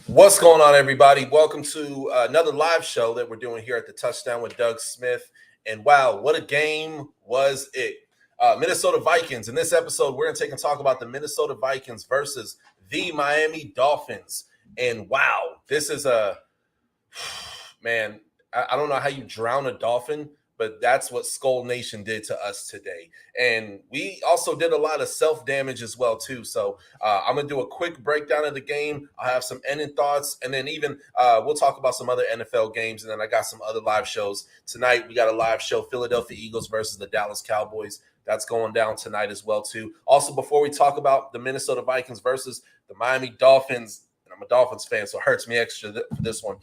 What's going on, everybody? Welcome to another live show that we're doing here at the Touchdown with Doug Smith. And wow, what a game was it? Minnesota Vikings. In this episode, we're going to take and talk about the Minnesota Vikings versus the Miami Dolphins. And wow, this is man, I don't know how you drown a dolphin, but that's what Skull Nation did to us today. And we also did a lot of self-damage as well, too. So I'm going to do a quick breakdown of the game. I'll have some ending thoughts, and then even we'll talk about some other NFL games, and then I got some other live shows. Tonight, we got a live show, Philadelphia Eagles versus the Dallas Cowboys. That's going down tonight as well, too. Also, before we talk about the Minnesota Vikings versus the Miami Dolphins, and I'm a Dolphins fan, so it hurts me extra for this one.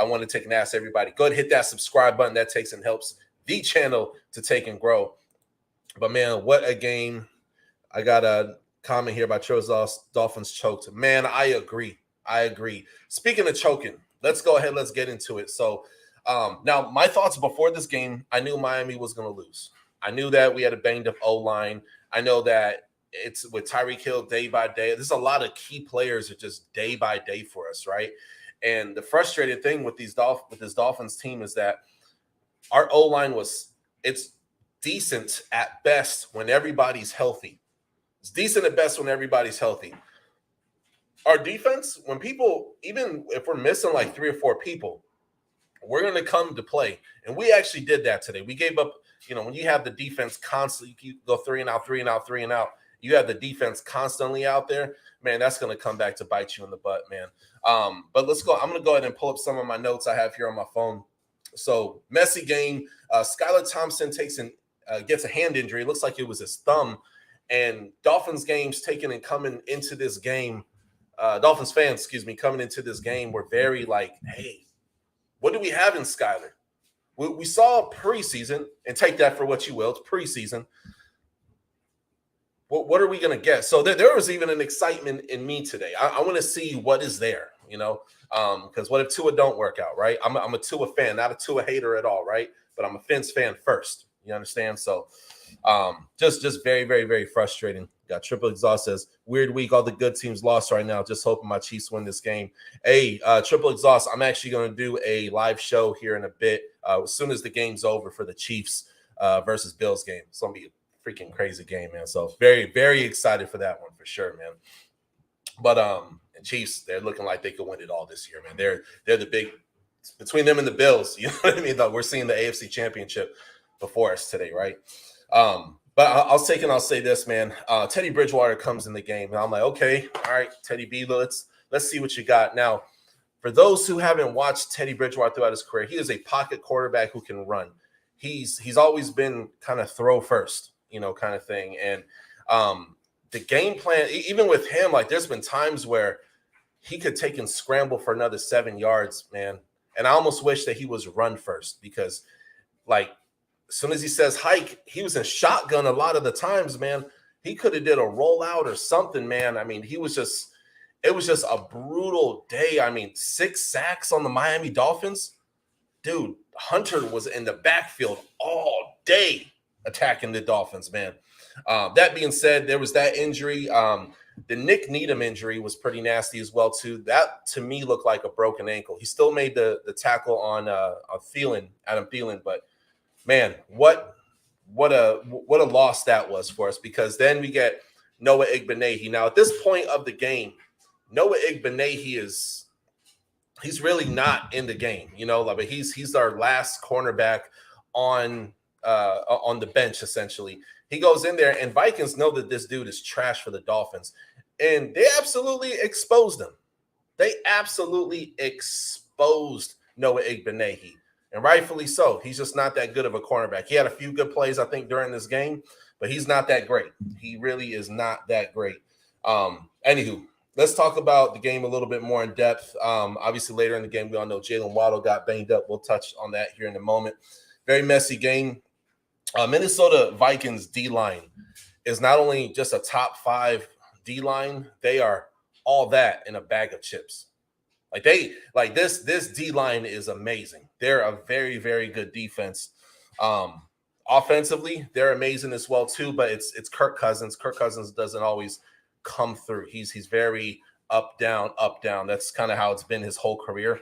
I want to take and ask everybody, go ahead and hit that subscribe button. That takes and helps the channel to take and grow. But, man, what a game. I got a comment here by Dolphins choked. Man, I agree. Speaking of choking, let's go ahead. Let's get into it. So, now my thoughts before this game, I knew Miami was going to lose. I knew that we had a banged-up O-line. I know that it's with Tyreek Hill day by day. There's a lot of key players that just day by day for us, right? And the frustrating thing with this Dolphins team is that our O-line it's decent at best when everybody's healthy. It's decent at best when everybody's healthy. Our defense, when people, even if we're missing like 3 or 4 people, we're going to come to play. And we actually did that today. We gave up, when you have the defense constantly, you go 3 and out, 3 and out, 3 and out, you have the defense constantly out there, man, that's going to come back to bite you in the butt, man. But let's go. I'm going to go ahead and pull up some of my notes I have here on my phone. So, messy game. Skylar Thompson gets a hand injury. It looks like it was his thumb. And Dolphins games taken and coming into this game, Dolphins fans, coming into this game were very like, hey, what do we have in Skylar? We saw preseason, and take that for what you will. It's preseason. What are we going to get? So there was even an excitement in me today. I want to see what is there, because what if Tua don't work out, right? I'm a Tua fan, not a Tua hater at all, right? But I'm a Fins fan first. You understand? So just very, very, very frustrating. Got Triple Exhaust says, weird week. All the good teams lost right now. Just hoping my Chiefs win this game. Hey, Triple Exhaust, I'm actually going to do a live show here in a bit as soon as the game's over for the Chiefs versus Bills game. It's going to be a freaking crazy game, man. So very, very excited for that one for sure, man. But and Chiefs, they're looking like they could win it all this year, man. They're the big between them and the Bills. You know what I mean? Though we're seeing the AFC Championship before us today, right? But I'll say this, man. Teddy Bridgewater comes in the game, and I'm like, okay, all right, Teddy B, let's see what you got. Now, for those who haven't watched Teddy Bridgewater throughout his career, he is a pocket quarterback who can run. He's always been kind of throw first, kind of thing. And the game plan, even with him, like there's been times where he could take and scramble for another 7 yards, man. And I almost wish that he was run first because, like, as soon as he says hike, he was in shotgun a lot of the times, man. He could have did a rollout or something, man. I mean, it was just a brutal day. I mean, 6 sacks on the Miami Dolphins. Dude, Hunter was in the backfield all day attacking the Dolphins, man. That being said, there was that injury. The Nick Needham injury was pretty nasty as well, too. That, to me, looked like a broken ankle. He still made the tackle on Adam Thielen, but man, what a loss that was for us, because then we get Noah Igbeneghu. Now, at this point of the game, Noah Igbeneghu he's really not in the game, but he's our last cornerback on the bench, essentially. He goes in there, and Vikings know that this dude is trash for the Dolphins, and they absolutely exposed him. They absolutely exposed Noah Igbeneghu. And rightfully so. He's just not that good of a cornerback. He had a few good plays, I think, during this game, but he's not that great. He really is not that great. Anywho, let's talk about the game a little bit more in depth. Obviously, later in the game, we all know Jalen Waddle got banged up. We'll touch on that here in a moment. Very messy game. Minnesota Vikings D-line is not only just a top 5 D-line, they are all that in a bag of chips. This D-line is amazing. They're a very, very good defense. Offensively, they're amazing as well too, but it's Kirk Cousins. Kirk Cousins doesn't always come through. He's very up, down, up, down. That's kind of how it's been his whole career.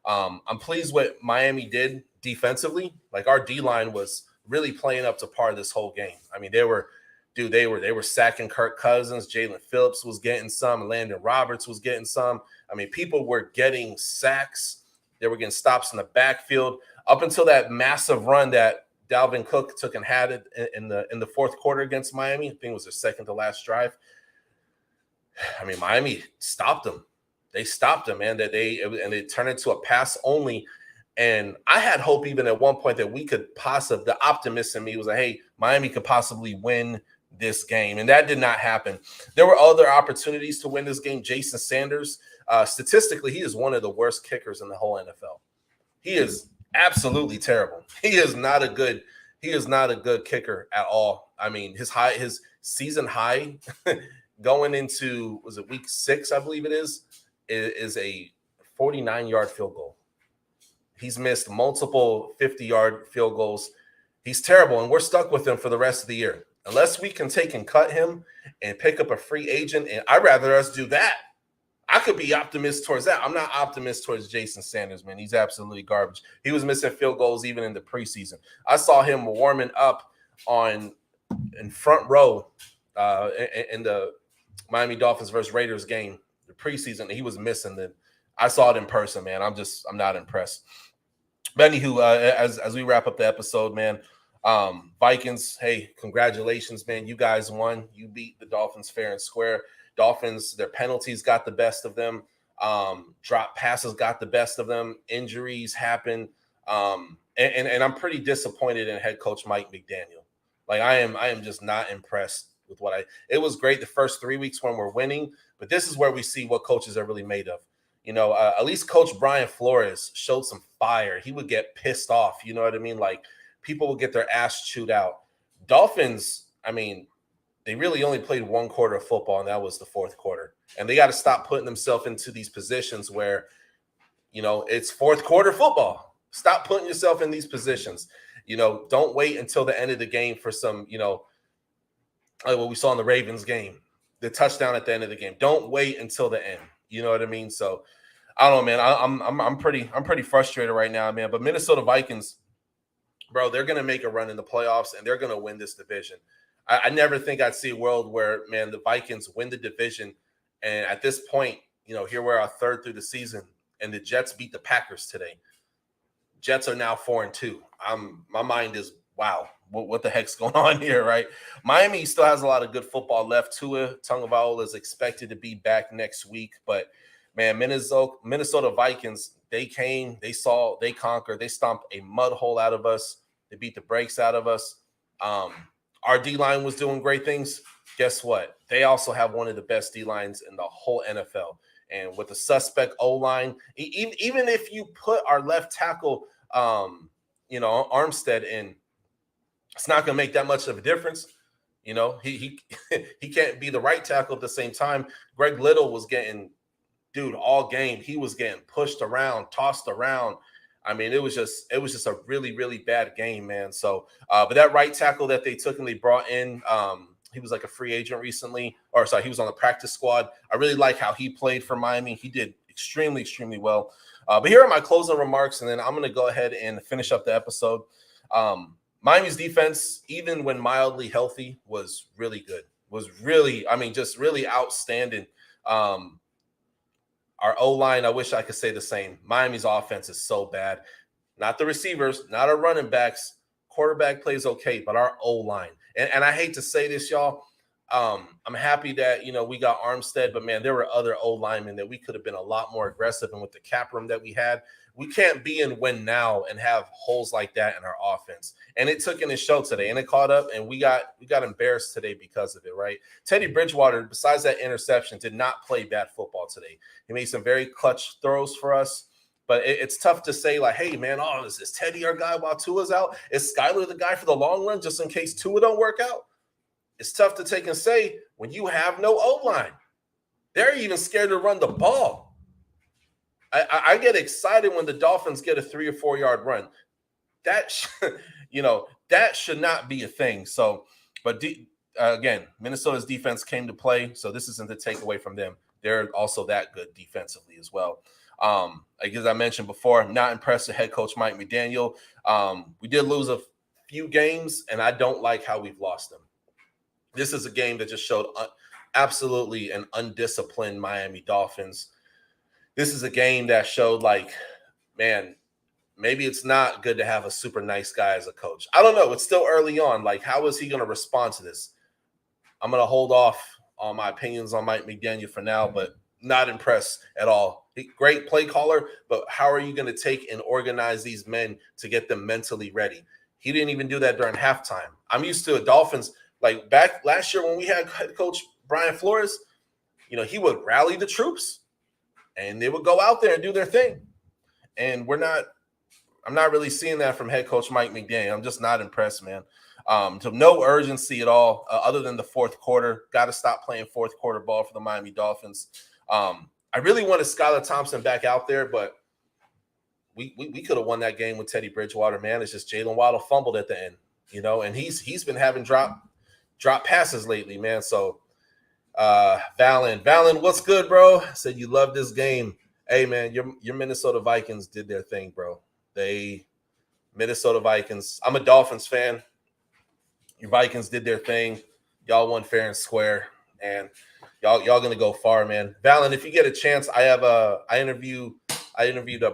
I'm pleased what Miami did defensively. Like our D line was really playing up to par this whole game. I mean, they were sacking Kirk Cousins. Jalen Phillips was getting some. Landon Roberts was getting some. I mean, people were getting sacks. They were getting stops in the backfield up until that massive run that Dalvin Cook took and had it in the fourth quarter against Miami. I think it was their second to last drive. I mean, Miami stopped them. They stopped them, man. And it turned into a pass only. And I had hope even at one point that we could possibly, the optimist in me was like, hey, Miami could possibly win this game. And that did not happen. There were other opportunities to win this game. Jason Sanders, statistically, he is one of the worst kickers in the whole NFL. He is absolutely terrible. He is not a good kicker at all. I mean, his season high going into, was it week 6, I believe it is a 49-yard field goal. He's missed multiple 50-yard field goals. He's terrible, and we're stuck with him for the rest of the year. Unless we can take and cut him and pick up a free agent, and I'd rather us do that. I could be optimistic towards that. I'm not optimistic towards Jason Sanders, man. He's absolutely garbage. He was missing field goals even in the preseason. I saw him warming up in front row in the Miami Dolphins versus Raiders game, the preseason, and he was missing them. I saw it in person, man. I'm not impressed. But anywho, as we wrap up the episode, man, Vikings, hey, congratulations, man. You guys won. You beat the Dolphins fair and square. Dolphins, their penalties got the best of them. Drop passes got the best of them. Injuries happen. And I'm pretty disappointed in head coach Mike McDaniel. Like I am just not impressed with it was great the first 3 weeks when we're winning, but this is where we see what coaches are really made of. You know, at least Coach Brian Flores showed some fire. He would get pissed off. You know what I mean? Like people would get their ass chewed out. Dolphins, I mean, they really only played one quarter of football, and that was the fourth quarter. And they got to stop putting themselves into these positions where, you know, it's fourth quarter football. Stop putting yourself in these positions. You know, don't wait until the end of the game for some, you know, like what we saw in the Ravens game, the touchdown at the end of the game. Don't wait until the end. You know what I mean? So I don't know, man. I'm pretty frustrated right now, man. But Minnesota Vikings, bro, they're gonna make a run in the playoffs and they're gonna win this division. I never think I'd see a world where, man, the Vikings win the division, and at this point, you know, here we're our third through the season, and the Jets beat the Packers today. Jets are now 4-2. My mind is, wow, what the heck's going on here, right? Miami still has a lot of good football left. Tua Tagovailoa is expected to be back next week, but man, Minnesota Vikings, they came, they saw, they conquered, they stomped a mud hole out of us. They beat the brakes out of us. Our D-line was doing great things. Guess what? They also have one of the best D-lines in the whole NFL. And with the suspect O-line, even if you put our left tackle, Armstead in, it's not going to make that much of a difference. You know, he can't be the right tackle at the same time. Greg Little was getting, all game. He was getting pushed around, tossed around. I mean, it was just a really, really bad game, man. So, but that right tackle that they took and they brought in, he was like a free agent recently, he was on the practice squad. I really like how he played for Miami. He did extremely, extremely well. But here are my closing remarks, and then I'm going to go ahead and finish up the episode. Miami's defense, even when mildly healthy, was really good. Just really outstanding. Our O-line, I wish I could say the same. Miami's offense is so bad. Not the receivers, not our running backs. Quarterback plays okay, but our O-line. And I hate to say this, y'all. I'm happy that, we got Armstead, but, man, there were other O-linemen that we could have been a lot more aggressive. And with the cap room that we had, we can't be in win now and have holes like that in our offense. And it took in his show today, and it caught up, and we got embarrassed today because of it, right? Teddy Bridgewater, besides that interception, did not play bad football today. He made some very clutch throws for us, but it's tough to say, like, hey, man, is Teddy our guy while Tua's out? Is Skyler the guy for the long run just in case Tua don't work out? It's tough to take and say when you have no O-line. They're even scared to run the ball. I get excited when the Dolphins get a 3 or 4 yard run. That should not be a thing. So, but again, Minnesota's defense came to play, so this isn't the takeaway from them. they're also that good defensively as well. Like as I mentioned before, I'm not impressed with head coach Mike McDaniel. We did lose a few games, and I don't like how we've lost them. This is a game that just showed absolutely an undisciplined Miami Dolphins. This is a game that showed like, man, maybe it's not good to have a super nice guy as a coach. I don't know. It's still early on. Like, how is he going to respond to this? I'm going to hold off on my opinions on Mike McDaniel for now, but not impressed at all. Great play caller, but how are you going to take and organize these men to get them mentally ready? He didn't even do that during halftime. I'm used to a Dolphins, like back last year when we had head coach Brian Flores, you know, he would rally the troops and they would go out there and do their thing. And I'm not really seeing that from head coach Mike McDaniel. I'm just not impressed, man. So no urgency at all, other than the fourth quarter. Got to stop playing fourth quarter ball for the Miami Dolphins. I really wanted Skylar Thompson back out there, but we could have won that game with Teddy Bridgewater, man. It's just Jalen Waddle fumbled at the end, you know, and he's been having drop passes lately, man. So Valen, what's good, bro? Said you love this game. Hey, man, your Minnesota Vikings did their thing, bro. Minnesota Vikings. I'm a Dolphins fan. Your Vikings did their thing. Y'all won fair and square, and y'all gonna go far, man. Valen, if you get a chance, I interviewed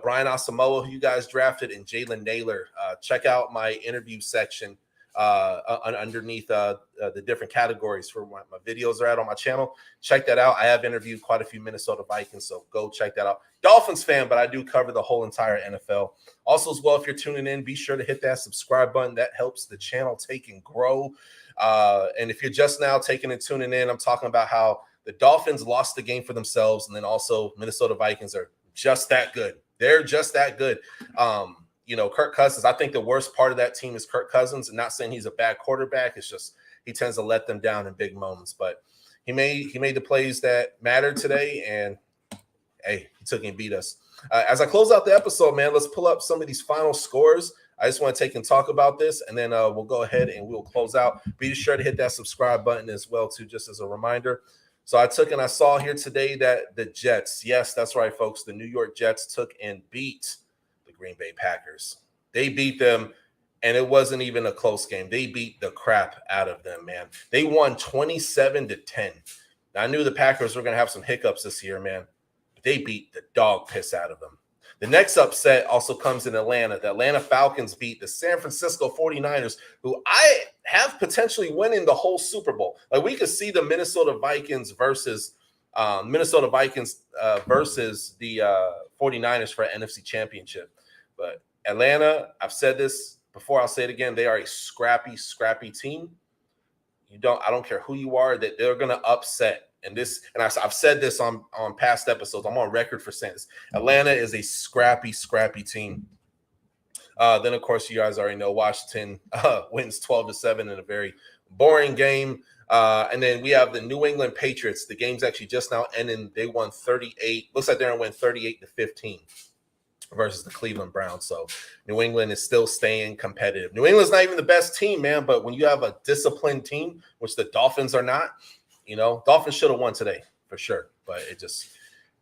Brian Asamoah, who you guys drafted, and Jalen Naylor. Check out my interview section underneath the different categories for my videos are at on my channel. Check that out. I have interviewed quite a few Minnesota Vikings, so go check that out. Dolphins fan, but I do cover the whole entire NFL. Also, as well, if you're tuning in, be sure to hit that subscribe button. That helps the channel take and grow. And if you're just now taking and tuning in, I'm talking about how the Dolphins lost the game for themselves, and then also Minnesota Vikings are just that good. They're just that good. You know, Kirk Cousins, I think the worst part of that team is Kirk Cousins. And not saying he's a bad quarterback. It's just he tends to let them down in big moments. But he made the plays that mattered today, and hey, he took and beat us. As I close out the episode, man, let's pull up some of these final scores. I just want to take and talk about this, and then we'll go ahead and we'll close out. Be sure to hit that subscribe button as well, too, just as a reminder. So I took and I saw here today that the Jets, yes, that's right, folks, the New York Jets took and beat the Green Bay Packers. They beat them, and it wasn't even a close game. They beat the crap out of them, man. They won 27-10. Now, I knew the Packers were going to have some hiccups this year, man. But they beat the dog piss out of them. The next upset also comes in Atlanta. The Atlanta Falcons beat the San Francisco 49ers, who I have potentially winning the whole Super Bowl. Like, we could see the Minnesota Vikings versus the 49ers for an NFC championship. But Atlanta, I've said this before, I'll say it again, they are a scrappy team. I don't care who you are, that they're going to upset. And I've said this on past episodes. I'm on record for saying this. Atlanta is a scrappy team. Then, of course, you guys already know Washington wins 12-7 in a very boring game. And then we have the New England Patriots. The game's actually just now ending. They won 38. Looks like they're going to win 38-15 versus the Cleveland Browns. So New England is still staying competitive. New England's not even the best team, man. But when you have a disciplined team, which the Dolphins are not, you know, Dolphins should have won today for sure, but it just,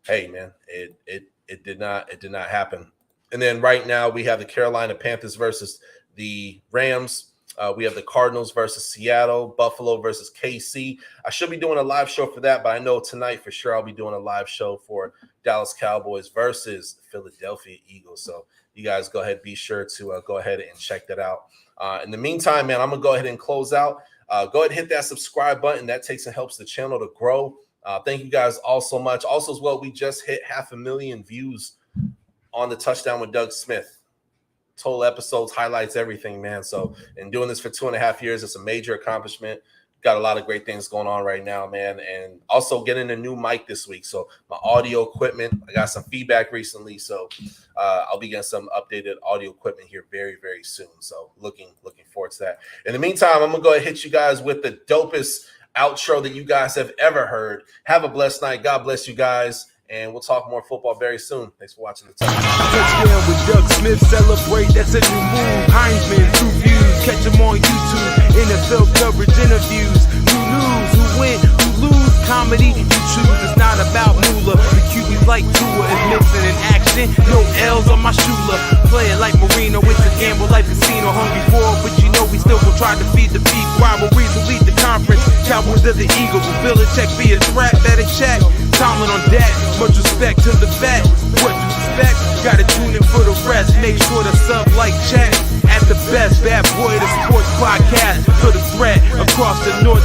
hey man, it did not happen. And then right now we have the Carolina Panthers versus the Rams. We have the Cardinals versus Seattle, Buffalo versus KC. I should be doing a live show for that, but I know tonight for sure I'll be doing a live show for Dallas Cowboys versus Philadelphia Eagles. So you guys go ahead, be sure to go ahead and check that out. In the meantime, man, I'm gonna go ahead and close out. Go ahead and hit that subscribe button. That takes and helps the channel to grow. Thank you guys all so much. Also, as well, we just hit 500,000 views on the Touchdown with Doug Smith. Total episodes, highlights, everything, man. So, in doing this for 2.5 years, it's a major accomplishment. Got a lot of great things going on right now, man. And also getting a new mic this week. So my audio equipment, I got some feedback recently. So I'll be getting some updated audio equipment here very, very soon. So looking forward to that. In the meantime, I'm going to go ahead and hit you guys with the dopest outro that you guys have ever heard. Have a blessed night. God bless you guys. And we'll talk more football very soon. Thanks for watching the Touchdown with Doug Smith, celebrate, that's a new move. Heisman, 2 views, catch him on YouTube. NFL coverage interviews, who lose, who win, who lose. comedy you choose, it's not about moolah. The QB's like Tua is missing in action, no L's on my shooler. Play it like Marino, it's a gamble like casino. Hungry for it, but you know we still gon' try to feed the beef. Rivalries will lead the conference, Cowboys of the Eagles. Will Belichick be a threat? Better check. Tomlin on deck, much respect to the vet. What you expect? Gotta tune in for the rest. Make sure to sub, like, check. At the best, bad boy, the sports podcast. For the threat across the north